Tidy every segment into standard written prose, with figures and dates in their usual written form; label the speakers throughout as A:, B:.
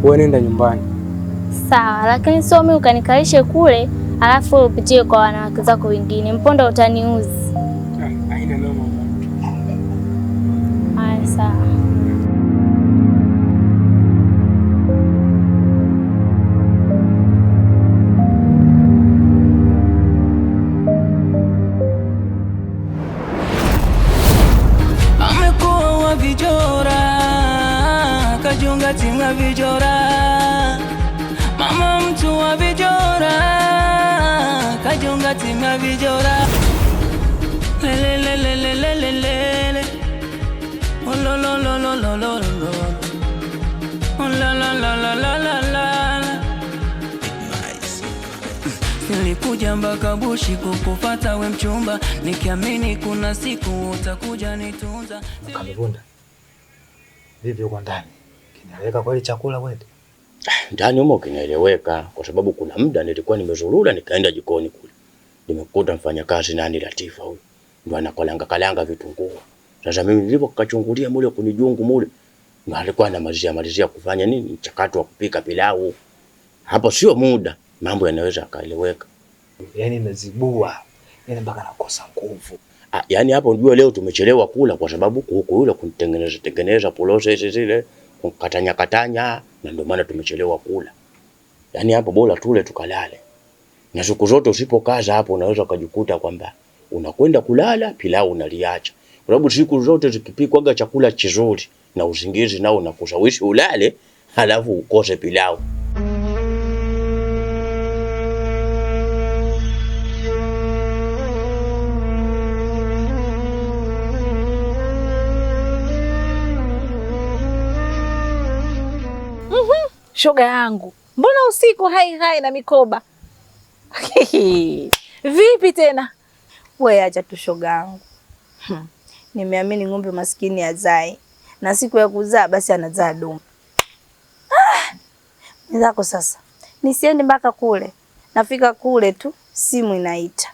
A: wewe nenda nyumbani.
B: Sawa, lakini sio mimi ukanikalishe kule alafu upitie kwa wanawake zako wengine. Mponda utaniuzi.
A: Haina noma.
B: Haya, sawa.
C: Amekuwa wa vijora, kajunga tinga vijora. Mama mtu wa vijora, kajunga tinga vijora. Lele lele lele lele. Oh la la la la la la la. Oh la la la la la la la. Nice. Nilikuja mpaka bushi kukupata we mchumba, nikiamini kuna siku utakuja nitunza.
D: Kamivunda. Vipi uko ndani? Kinaeleweka kweli chakula wewe?
E: Ndani humo kinaeleweka kwa sababu kuna muda nilikuwa nimezurura nikaenda jikoni kule. Nimekuta mfanyakazi nani Latifa huyu. Ndio anakalanga vitunguu. Sasa mimi nilipokachungulia mule kunijungu mule, ndio alikuwa anamalizia kufanya nini? Mchakato wa kupika pilau. Hapo sio muda, mambo yanaweza akaeleweka.
D: Yaani imezibua. Yaani mpaka nakosa nguvu.
E: Yaani hapo unajua leo tumechelewa kula kwa sababu huko yule kunitengeneza process zile, katanya na ndio maana tumechelewa kula. Yaani hapo bora tule tukalale. Na siku zote usipokaza hapo unaweza kujikuta kwamba unakwenda kulala pilau unaliacha. Kwa sababu siku zote zikipikwaga chakula kizuri na usingizi nao unakushawishi ulale halafu ukose pilau.
F: Shoga yangu, mbona usiku hai na mikoba? Vipi tena?
G: Wewe acha tu shoga yangu. Nimeamini ng'ombe maskini azai. Na siku ya kuzaa basi anazaa dume. Nizako sasa. Nisiende mpaka kule. Nafika kule tu simu inaita.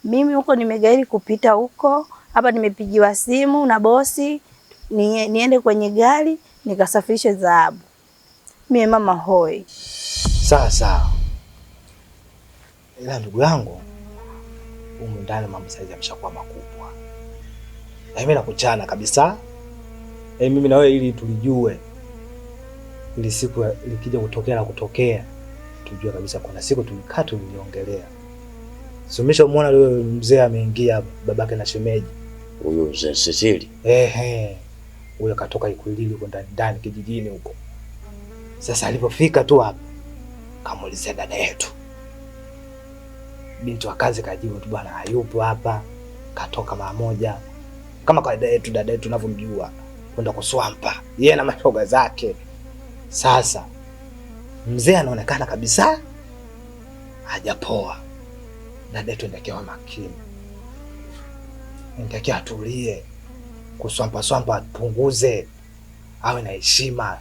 G: Mimi huko nimegairi kupita huko. Hapa nimepigiwa simu na bosi. Niende kwenye gari nikasafirishe dhahabu. Mimi mama hoi.
D: Sawa. Ila ndugu yangu, humu ndani mambo saizi yameshakuwa makubwa. Na mimi nakuchana kabisa. Mimi na wewe ili tulijue. Ili siku ilikija kutokea, tujue kabisa kuna siku tulikaa tuliongelea. Sumisha muona leo mzee ameingia babake na shemeji.
E: Huyo mzee Cecily.
D: Huyo katoka Ikwilili huko ndani kijijini huko. Sasa alipofika tu hapa, kamuulizia dada yetu. Binti wa kazi kajibu tu bwana hayupo hapa, katoka mara moja. Kama kwa dada yetu tunavyomjua, kwenda kuswampa. Yeye na mashoga zake. Sasa mzee anaonekana kabisa hajapoa. Dada yetu ndakiwa makini. Ndakiwa atulie. Kuswampa apunguze. Awe na heshima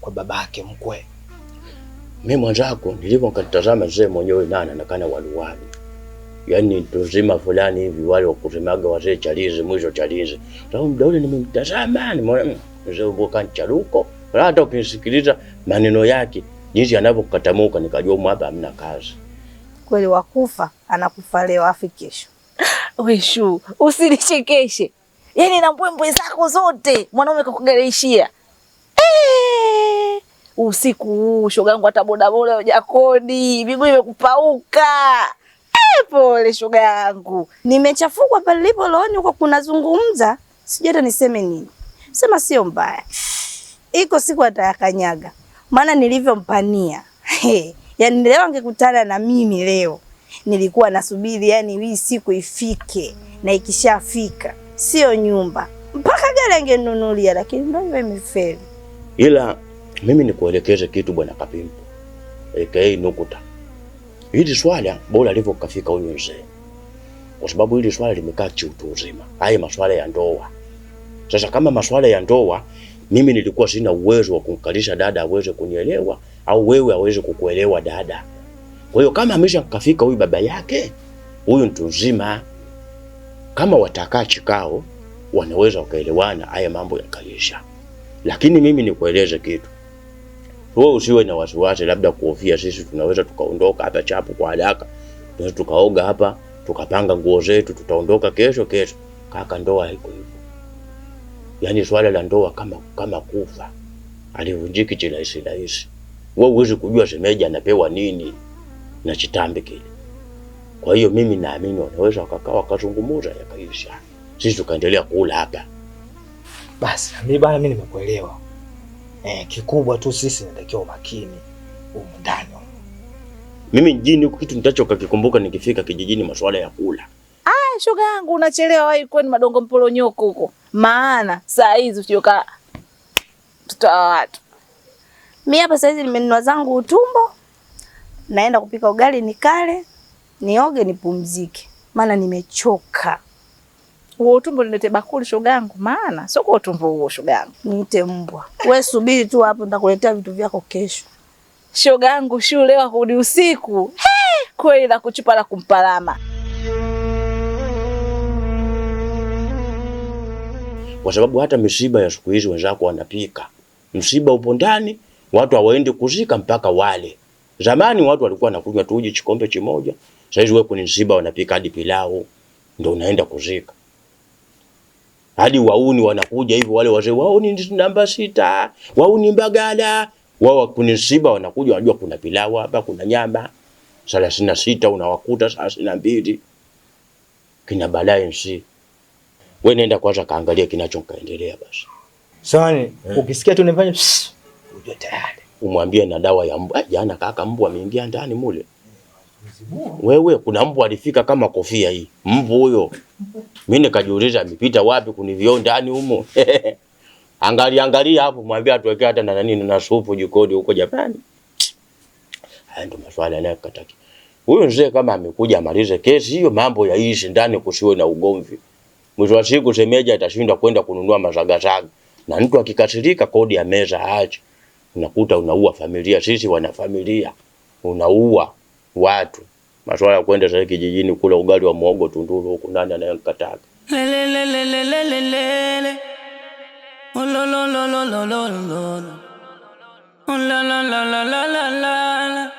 D: kwa babake mkwe.
E: Mimi mwanzako nilipokatazama mzee mwenyewe nani anakana waluwalu. Yaani tuzima fulani hivi wale wakusemaga wazee chalizi mwisho chalizi. Sababu muda ule nimemtazama nimeona mzee uboka charuko. Hata ukinisikiliza maneno yake jinsi anavyokatamuka nikajua hapa hamna kazi.
G: Kweli wakufa anakufa leo afi kesho.
F: Wewe shu, usinichekeshe. Yaani na mbwembwe zako zote mwanaume kakugareishia. Usiku huu shoga yangu hata bodaboda hujakodi, miguu imekupauka. Pole shoga yangu.
G: Nimechafukwa pale nilipo looni huko kunazungumza, sijui hata niseme nini. Sema sio mbaya. Iko siku atayakanyaga. Maana nilivyompania. Yaani leo angekutana na mimi leo. Nilikuwa nasubiri yani hii siku ifike na ikishafika sio nyumba. Mpaka gari angenunulia lakini ndio imefeli.
E: Ila mimi nikuelekeze kitu bwana Kapimpo. AKA Nukuta. Hili swala bora alivyokafika huyo mzee. Kwa sababu hili swala limekaa kiutu uzima. Haya masuala ya ndoa. Sasa kama masuala ya ndoa, mimi nilikuwa sina uwezo wa kumkalisha dada aweze kunielewa au wewe aweze kukuelewa dada. Kwa hiyo kama ameshakafika huyu baba yake, huyu mtu mzima, kama watakaa chikao, wanaweza wakaelewana haya mambo yakalisha. Lakini mimi nikueleze kitu. Wewe usiwe na wasiwasi labda kuhofia sisi tunaweza tukaondoka hapa chapu kwa haraka. Tunaweza tukaoga hapa, tukapanga nguo zetu, tutaondoka kesho. Kaka, ndoa haiko hivyo. Yaani swala la ndoa kama kufa. Alivunjiki kirahisi. Wewe huwezi kujua shemeji anapewa nini na chitambi kile. Kwa hiyo mimi naamini wanaweza wakakaa wakazungumza yakaisha. Sisi tukaendelea kula hapa.
D: Basi, mimi nimekuelewa. Kikubwa tu sisi natakiwa makini huko ndani.
E: Mimi mjini huko kitu nitachokikumbuka nikifika kijijini masuala ya kula.
F: Shoga yangu unachelewa wapi kwani madongo mpolonyoko huko. Maana saa hizi usioka tutawa watu.
G: Mimi hapa saa hizi nimenunua zangu utumbo. Naenda kupika ugali nikale, nioge nipumzike. Maana nimechoka.
F: Huo utumbo nilete bakuli shoga yangu, maana sio kwa utumbo huo shoga yangu.
G: Niite mbwa. Wewe subiri tu hapo nitakuletea vitu vyako kesho.
F: Shoga yangu shule wa kurudi usiku. Kweli na kuchupa la kumpalama.
E: Kwa sababu hata misiba ya siku hizi wenzako wanapika. Msiba upo ndani, watu hawaendi kuzika mpaka wale. Zamani watu walikuwa wanakunywa tu uji kikombe kimoja. Sasa hizi wewe kwenye msiba wanapika hadi pilau ndio unaenda kuzika. Hadi wauni wanakuja hivi wale wazee wauni namba 6, wauni Mbagala. Wao kwenye msiba wanakuja wanajua kuna pilau hapa, kuna nyama. 36 unawakuta 32. Kina balaa nsi. Wewe nenda kwanza kaangalia kinachokaendelea basi.
D: Sawa, ukisikia tu nifanye ujue tayari.
E: Umwambie na dawa ya mbwa. Jana kaka mbwa ameingia ndani mule. Wewe kuna mbwa alifika kama kofia hii. Mbwa huyo. Mimi nikajiuliza amepita wapi kunivyo ndani humo. Angalia hapo mwambie atuwekea hata na nini na supu jikoni huko Japani. Haya ndio maswala yanayokataki. Huyo mzee kama amekuja amalize kesi hiyo mambo yaishi ndani kusiwe na ugomvi. Mwisho wa siku shemeji atashindwa kwenda kununua mazagazaga. Na mtu akikasirika kodi ya meza aache. Unakuta unaua familia, sisi wana familia. Unaua watu. Maswala ya kwenda sasa kijijini kula ugali wa muhogo tunduru huko ndani anayekataka.
C: Lelelelelelelele. Olololololololo. Olalalalalalalala.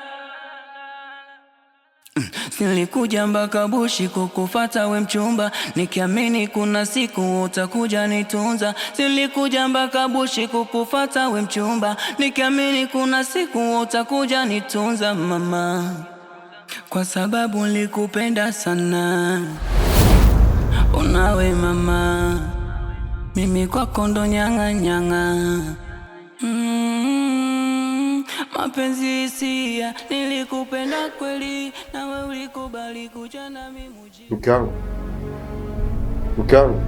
C: Nilikuja mpaka bushi kukufuata we mchumba, nikiamini kuna siku utakuja nitunza. Nilikuja mpaka bushi kukufuata we mchumba, nikiamini kuna siku utakuja nitunza mama. Kwa sababu nilikupenda sana. Unawe mama, mimi kwako ndo nyanga. Mapenzi hisia, nilikupenda kweli, na wewe ulikubali kuja na mimi mjini.
H: Mke wangu.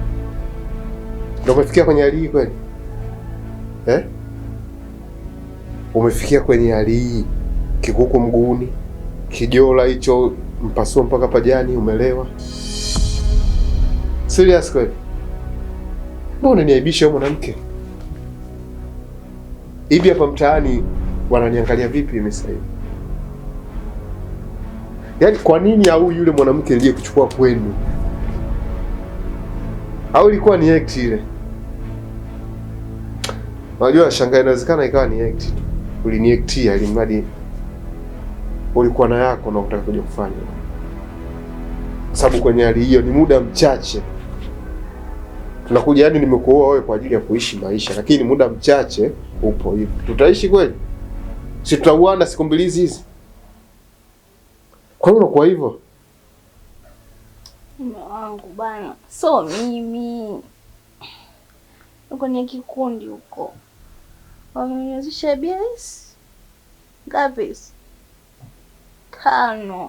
H: Ndio umefikia kwenye hali hii kweli? Umefikia kwenye hali hii. Kikuku mguuni, kijola hicho mpasuo mpaka pajani, umelewa. Serious kweli? Mbona niaibisha wewe mwanamke? Hivi hapa mtaani wananiangalia vipi mimi sasa hivi? Yaani kwa nini au yule mwanamke aliye kuchukua kwenu? Au ilikuwa ni act ile? Unajua shangaa inawezekana ikawa ni act. Uliniactia ili mradi ulikuwa na yako na unataka kuja kufanya. Sababu kwenye hali hiyo ni muda mchache. Tunakuja yani nimekuoa wewe kwa ajili ya kuishi maisha, lakini muda mchache upo hivi. Tutaishi kweli? Si tutauana siku mbili hizi? Kwa nini unakuwa hivyo?
B: Mume wangu bana, so mimi uko ni kikundi huko. Wamenianzisha bias. Ngapi? 5.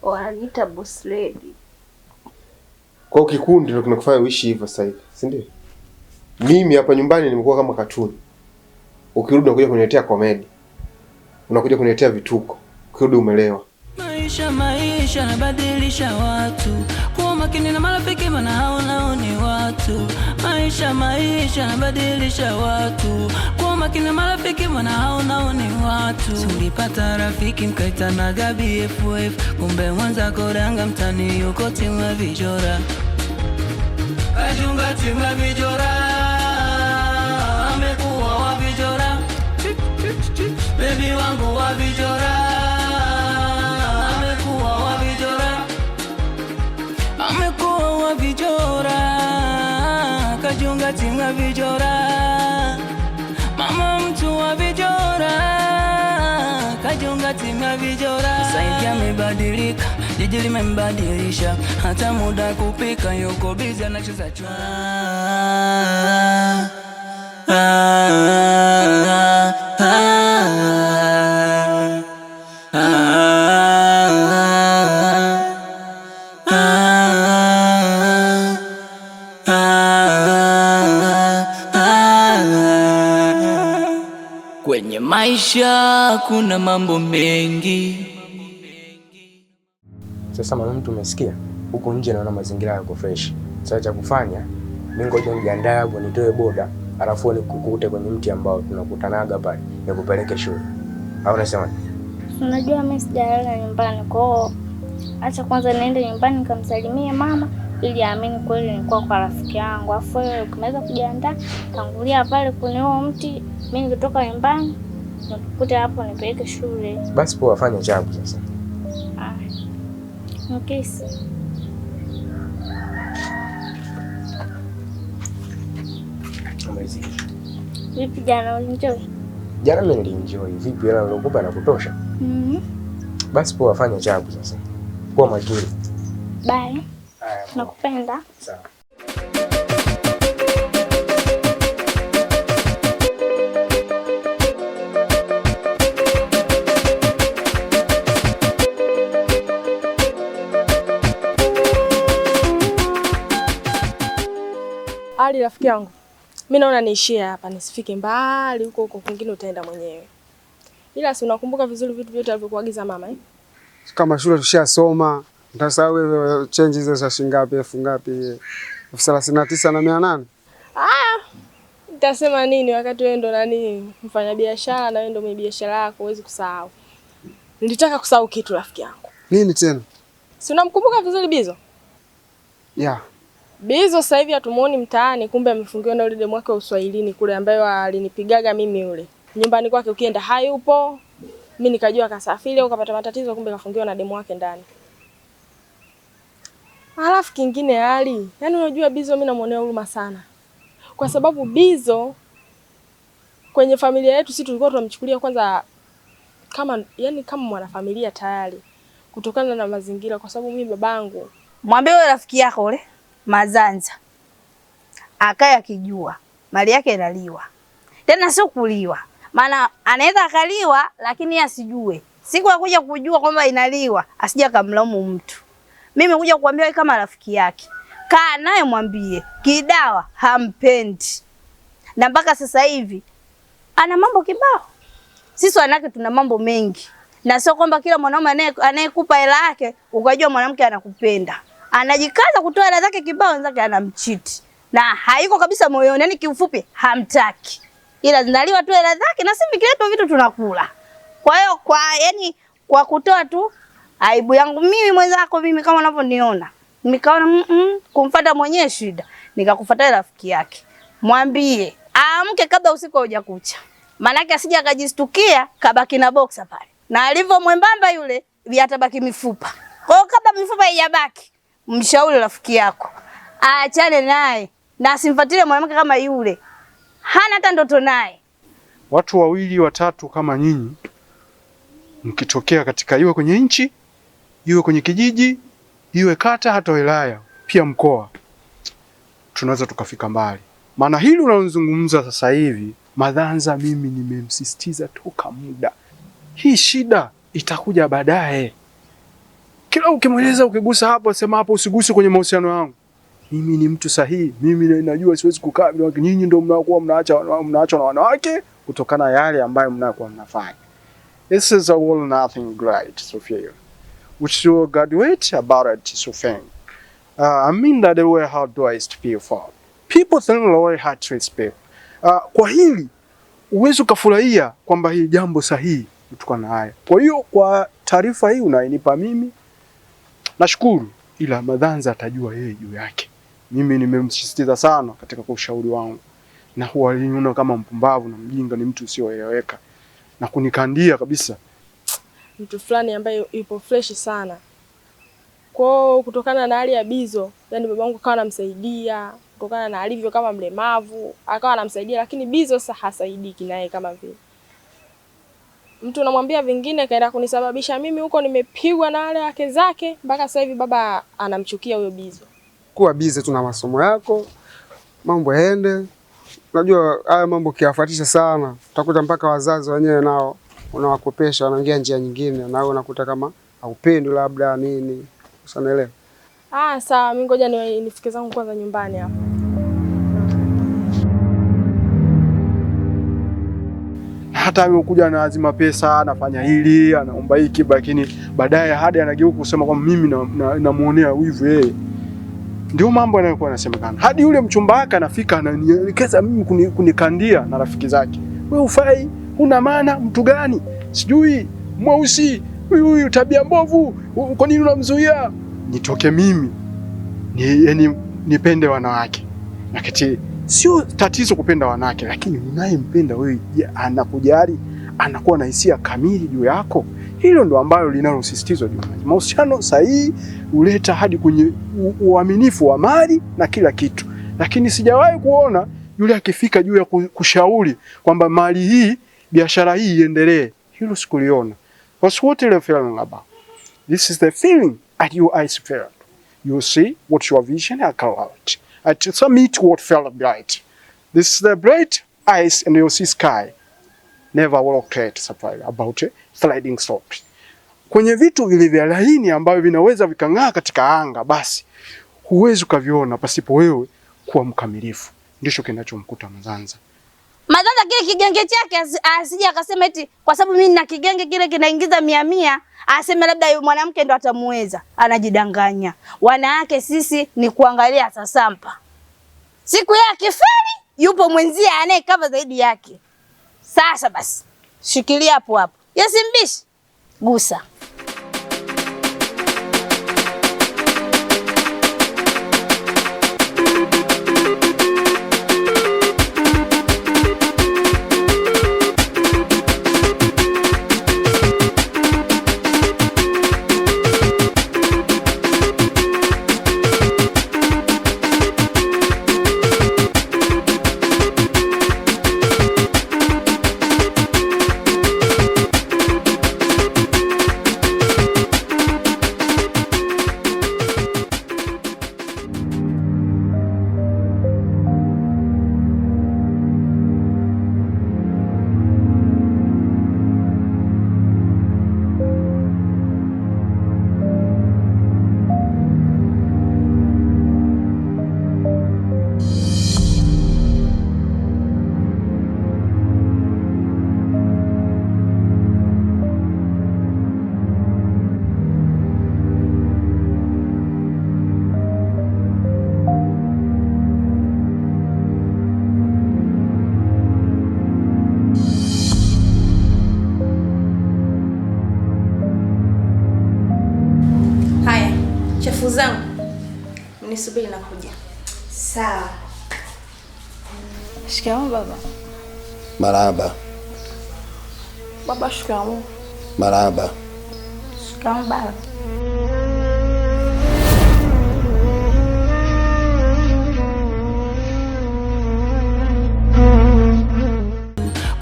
B: Wananiita boss lady.
H: Kwa kikundi ndio kinakufanya uishi hivyo sasa hivi, si ndio? Mimi hapa nyumbani nimekuwa kama katuni. Ukirudi unakuja kuniletea comedy. Unakuja kuniletea vituko. Ukirudi umelewa.
C: Maisha nabadilisha watu. Kuwa makini na marafiki maana hao nao ni watu. Maisha nabadilisha watu. Kuwa makini na marafiki maana hao nao ni watu. Tulipata rafiki mkaitana Gabi FF, kumbe mwanza koranga mtani yuko timu ya vijora. Kajunga timu ya vijora. Amekuwa wa vijora, amekuwa wa vijora, amekuwa wa vijora, kajiunga timu ya vijora. Mama mtu wa vijora, kajiunga timu ya vijora. Sasa hivi amebadilika, jiji limembadilisha, hata muda kupika yuko busy anacheza chura. Kwenye maisha kuna mambo mengi.
A: Sasa mama mtu umesikia? Huko nje naona mazingira yako fresh. Sasa cha kufanya, mimi ngoja nijiandae hapo nitoe boda, alafu nikukute kwenye mti ambao tunakutanaga pale, nikupeleke shule. Au unasema?
B: Unajua mimi sijalala nyumbani, kwao acha kwanza niende nyumbani nikamsalimie mama ili aamini kweli nilikuwa kwa rafiki yangu. Afu wewe ukimaliza kujiandaa, tangulia pale kwenye huo mti, mimi nikitoka nyumbani nikukute hapo nipeleke shule.
A: Basi poa, fanya chapu sasa.
B: Okay. Vipi jana ulienjoy?
A: Jana mimi nilienjoy. Vipi hela nilokupa na kutosha? Basi poa, fanya chapu sasa. Kuwa makini.
B: Bye. Nakupenda.
A: Sawa.
I: Ali rafiki yangu, mimi naona niishie hapa, nisifike mbali huko kwingine utaenda mwenyewe. Ila si unakumbuka vizuri vitu vyote alivyokuagiza mama eh?
J: Kama shule tushasoma, utasahau wewe change hizo za shilingi ngapi, elfu ngapi? 39,800.
I: Nitasema nini wakati wewe ndo nani mfanya biashara na wewe ndo mwenye biashara yako, huwezi kusahau. Nilitaka kusahau kitu rafiki yangu.
J: Nini tena?
I: Si unamkumbuka vizuri Bizo?
J: Yeah.
I: Bizo sasa hivi hatumuoni mtaani, kumbe amefungiwa na yule demu wake wa Uswahilini kule ambaye alinipigaga mimi yule. Nyumbani kwake ukienda hayupo. Mimi nikajua akasafiri au kapata matatizo, kumbe kafungiwa na demu wake ndani. Alafu kingine Ali, yaani unajua Bizo mimi namuonea huruma sana. Kwa sababu Bizo kwenye familia yetu sisi tulikuwa tunamchukulia kwanza kama kama mwanafamilia tayari kutokana na mazingira, kwa sababu mimi babangu.
G: Mwambie wewe rafiki yako ule Mazanza akaye akijua mali yake inaliwa. Tena sio kuliwa. Maana anaweza akaliwa lakini asijue. Siku akuja kujua kwamba inaliwa, asija kamlaumu mtu. Mimi nimekuja kukuambia wewe kama rafiki yake. Kaa naye mwambie Kidawa hampendi. Na mpaka sasa hivi ana mambo kibao. Sisi wanawake tuna mambo mengi. Na sio kwamba kila mwanaume anayekupa hela yake ukajua mwanamke anakupenda. Anajikaza kutoa hela zake kibao, wenzake anamchiti. Na haiko kabisa moyoni, yani kiufupi hamtaki. Ila zinaliwa tu hela zake na sisi vikileto vitu tunakula. Kwa hiyo kwa kutoa tu aibu yangu mimi mwenzako mimi kama unavyoniona. Nikaona kumfuata mwenyewe shida. Nikakufuata rafiki yake. Mwambie aamke kabla usiku hujakucha. Maana yake asije akajistukia kabaki na boxer pale. Na alivyo mwembamba yule viatabaki mifupa. Kwa hiyo kabla mifupa haijabaki, mshauri rafiki yako aachane naye na asimfuatilie mwanamke kama yule. Hana hata ndoto naye.
J: Watu wawili watatu kama nyinyi mkitokea katika iwe kwenye nchi, iwe kwenye kijiji, iwe kata, hata wilaya, pia mkoa, tunaweza tukafika mbali. Maana hili unalozungumza sasa hivi, Madhanza mimi nimemsisitiza toka muda. Hii shida itakuja baadaye. Kila ukimweleza ukigusa hapo, sema hapo usiguse kwenye mahusiano yangu. Mimi ni mtu sahihi. Mimi najua siwezi kukaa bila wake. Nyinyi ndio mnakuwa mnaacha na wanawake kutokana yale ambayo mnakuwa mnafanya. This is all nothing great, Sophia. Which you graduate about it, Sophia. I mean that the way how do I speak for? People think the way how to speak. Kwa hili uwezo kufurahia kwamba hii jambo sahihi kutokana haya. Kwa hiyo kwa taarifa hii unainipa mimi nashukuru, ila Madhanza atajua yeye juu yake. Mimi nimemsisitiza sana katika ushauri wangu. Na huwa aliniona kama mpumbavu na mjinga, ni mtu usioeleweka. Na kunikandia kabisa
I: mtu fulani ambaye yupo fresh sana. Kwa kutokana na hali ya Bizo, yani babangu akawa anamsaidia kutokana na alivyo kama mlemavu, akawa anamsaidia, lakini Bizo sasa hasaidiki naye kama vile. Mtu unamwambia vingine kaenda kunisababisha mimi huko nimepigwa na wale wake zake, mpaka sasa hivi baba anamchukia huyo Bizo.
K: Kuwa busy tuna masomo yako, mambo yaende. Unajua haya mambo kiafuatisha sana, utakuta mpaka wazazi wenyewe nao unawakopesha, wanaingia njia nyingine, na wewe unakuta kama haupendi labda nini. Usanaelewa?
I: Sawa, mimi ngoja nifike zangu kwanza nyumbani hapa.
J: Hata amekuja na azima pesa, anafanya hili, anaomba hiki, lakini baadaye hadi anageuka kusema kwamba mimi namuonea wivu yeye. Ndio mambo yanayokuwa yanasemekana. Hadi yule mchumba wake anafika ananielekeza mimi kunikandia na rafiki zake. Wewe ufai, una maana mtu gani? Sijui mweusi, huyu tabia mbovu, kwa nini unamzuia? Nitoke mimi. Yaani nipende wanawake. Nakati sio tatizo kupenda wanawake, lakini unayempenda wewe anakujali, anakuwa na hisia kamili juu yako. Hilo ndo ambalo linalosisitizwa juu. Mahusiano sahihi huleta hadi kwenye uaminifu wa mali na kila kitu. Lakini sijawahi kuona yule akifika juu ya kushauri kwamba mali hii, biashara hii iendelee. Hilo sikuliona. What's what you're feeling about? This is the feeling at your eyes felt. You see what your vision are cloud. At submit what felt bright. This is the bright eyes and you see sky. Never walk at surprise about sliding stops. Kwenye vitu vile vya laini ambavyo vinaweza vikang'aa katika anga, basi huwezi ukaviona pasipo wewe kuwa mkamilifu. Ndicho kinachomkuta Mazanza.
G: Mazanza kile kigenge chake asije akasema eti kwa sababu mimi nina kigenge kile kinaingiza 100 aseme labda yule mwanamke ndo atamuweza. Anajidanganya. Wanawake sisi ni kuangalia sasampa. Siku yake akifeli yupo mwenzie anayekava zaidi yake. Sasa basi shikilia hapo hapo. Yasimbishi. Gusa. Chafu zangu. Mnisubiri nakuja. Sawa. Shikamoo baba.
L: Marahaba.
I: Baba shikamoo.
L: Marahaba.
G: Shikamoo baba.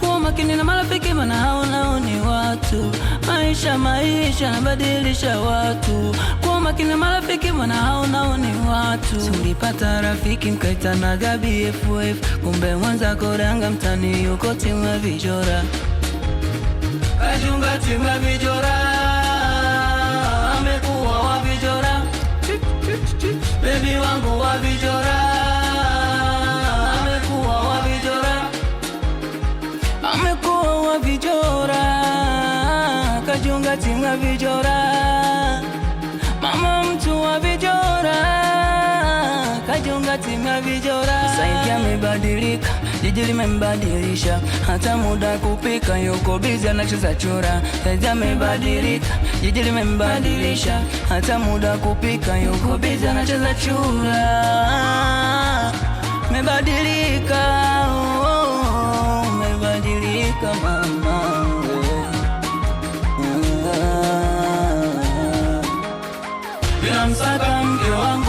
C: Kuwa makini na marafiki maana hao nao ni watu. Maisha nabadilisha watu. Kuwa makini na marafiki maana hao nao ni watu. Tulipata rafiki mkaitana Gabi FF, kumbe mwenzako Danga mtani yuko timu ya Vijora. Kajunga timu ya Vijora, amekuwa wa Vijora. Baby wangu wa Vijora, amekuwa wa Vijora. Amekuwa wa Vijora, kajunga timu ya Vijora. Mama mtu wa Vijora, kajunga timu ya Vijora. Saidi amebadilika, jiji limembadilisha. Hata muda kupika yuko busy anacheza chura. Saidi amebadilika, jiji limembadilisha. Hata muda kupika yuko busy anacheza chura. Mebadilika, mebadilika mama. namsaka mke wangu